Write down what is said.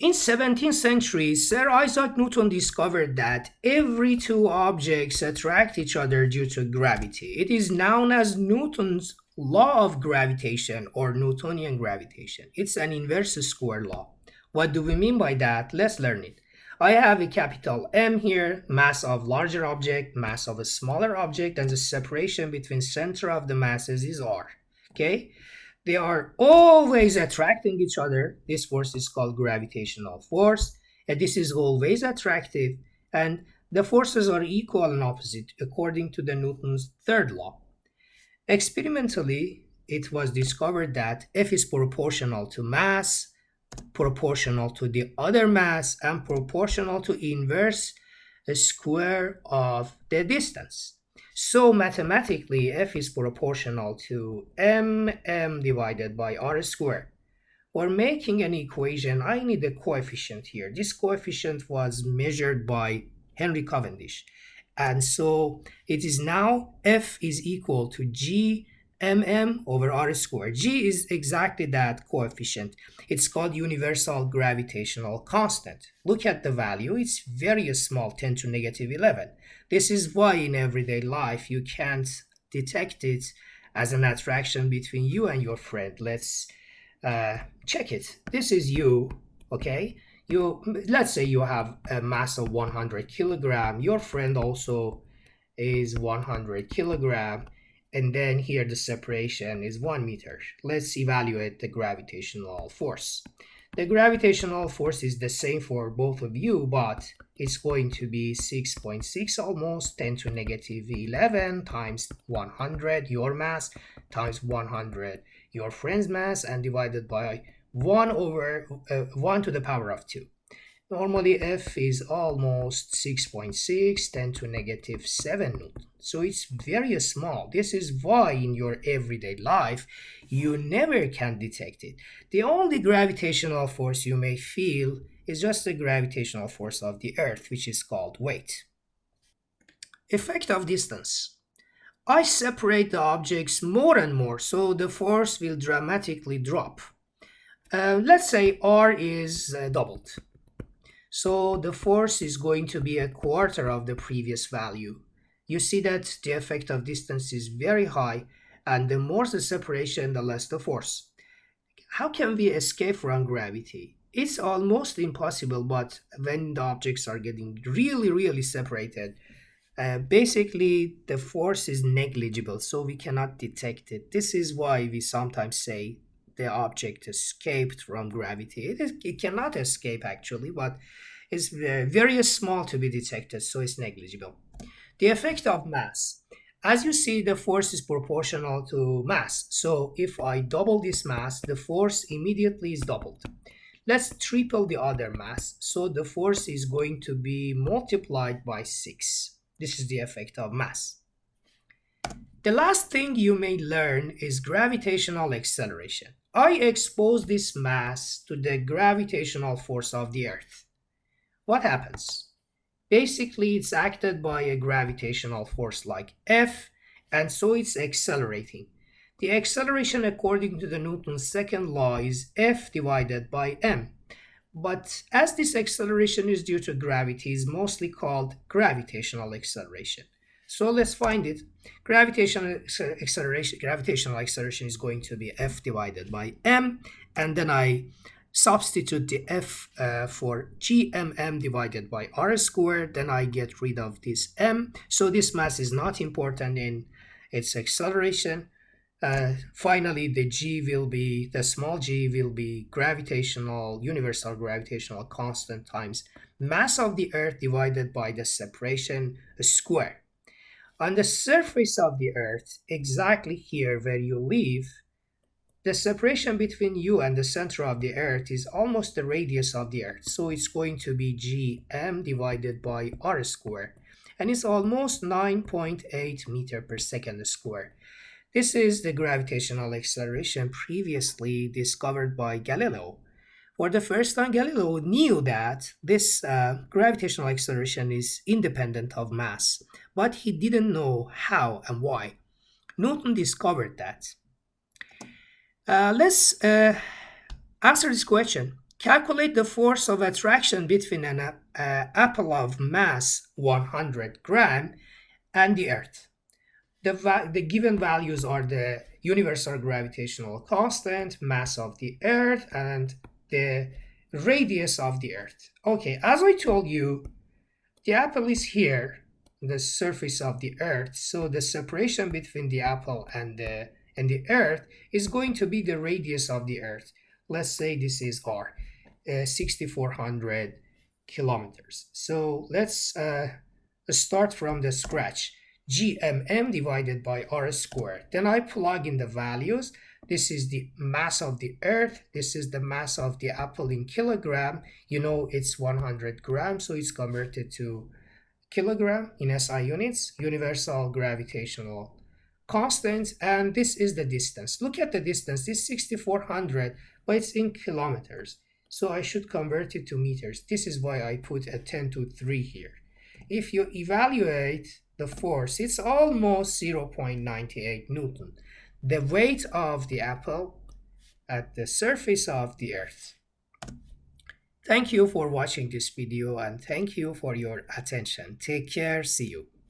In 17th century, Sir Isaac Newton discovered that every two objects attract each other due to gravity. It is known as Newton's law of gravitation or Newtonian gravitation. It's an inverse square law. What do we mean by that? Let's learn it. I have a capital M here, mass of larger object, mass of a smaller object, and the separation between center of the masses is R. Okay? They are always attracting each other. This force is called gravitational force, and this is always attractive, and the forces are equal and opposite according to the Newton's third law. Experimentally, it was discovered that F is proportional to mass, proportional to the other mass, and proportional to inverse a square of the distance. So mathematically, F is proportional to mm divided by r squared. For making an equation, I need a coefficient here. This coefficient was measured by Henry Cavendish. And so it is now F is equal to G mm over r squared. G is exactly that coefficient. It's called universal gravitational constant. Look at the value. It's very small, 10 to negative 11. This is why in everyday life you can't detect it as an attraction between you and your friend. Let's check it. This is you, okay? Let's say you have a mass of 100 kilogram. Your friend also is 100 kilogram. And then here the separation is 1 meter. Let's evaluate the gravitational force. The gravitational force is the same for both of you, but it's going to be 6.6 almost 10 to negative 11 times 100 your mass times 100 your friend's mass and divided by 1 over 1 to the power of 2. Normally F is almost 6.6, 10 to negative 7 Newton. So it's very small. This is why in your everyday life, you never can detect it. The only gravitational force you may feel is just the gravitational force of the Earth, which is called weight. Effect of distance. I separate the objects more and more, so the force will dramatically drop. Let's say R is doubled. So the force is going to be a quarter of the previous value. You see that the effect of distance is very high, and the more the separation, the less the force. How can we escape from gravity? It's almost impossible, but when the objects are getting really, really separated, basically the force is negligible, so we cannot detect it. This is why we sometimes say the object escaped from gravity. It cannot escape actually, but it's very small to be detected, so it's negligible. The effect of mass. As you see, the force is proportional to mass. So if I double this mass, the force immediately is doubled. Let's triple the other mass. So the force is going to be multiplied by 6. This is the effect of mass. The last thing you may learn is gravitational acceleration. I expose this mass to the gravitational force of the Earth. What happens? Basically, it's acted by a gravitational force like F, and so it's accelerating. The acceleration according to the Newton's second law is F divided by m. But as this acceleration is due to gravity, is mostly called gravitational acceleration. So let's find it. Gravitational acceleration is going to be F divided by m, and then I substitute the F for gmm divided by r squared, then I get rid of this m. So this mass is not important in its acceleration. Finally, the small g will be universal gravitational constant times mass of the Earth divided by the separation square. On the surface of the Earth, exactly here where you live, the separation between you and the center of the Earth is almost the radius of the Earth. So it's going to be gm divided by r squared. And it's almost 9.8 meter per second squared. This is the gravitational acceleration previously discovered by Galileo. For the first time, Galileo knew that this gravitational acceleration is independent of mass, but he didn't know how and why. Newton discovered that. Let's answer this question. Calculate the force of attraction between an apple of mass 100 gram and the Earth. The given values are the universal gravitational constant, mass of the Earth, and the radius of the Earth. Okay, as I told you, the apple is here, the surface of the Earth. So the separation between the apple and the Earth is going to be the radius of the Earth. Let's say this is r, 6,400 kilometers. So let's start from the scratch. GMM divided by r squared. Then I plug in the values. This is the mass of the Earth. This is the mass of the apple in kilogram. You know it's 100 grams, so it's converted to kilogram in SI units, universal gravitational constant, and this is the distance. Look at the distance. This is 6,400, but it's in kilometers. So I should convert it to meters. This is why I put a 10 to 3 here. If you evaluate the force, it's almost 0.98 Newton. The weight of the apple at the surface of the Earth. Thank you for watching this video and thank you for your attention. Take care. See you.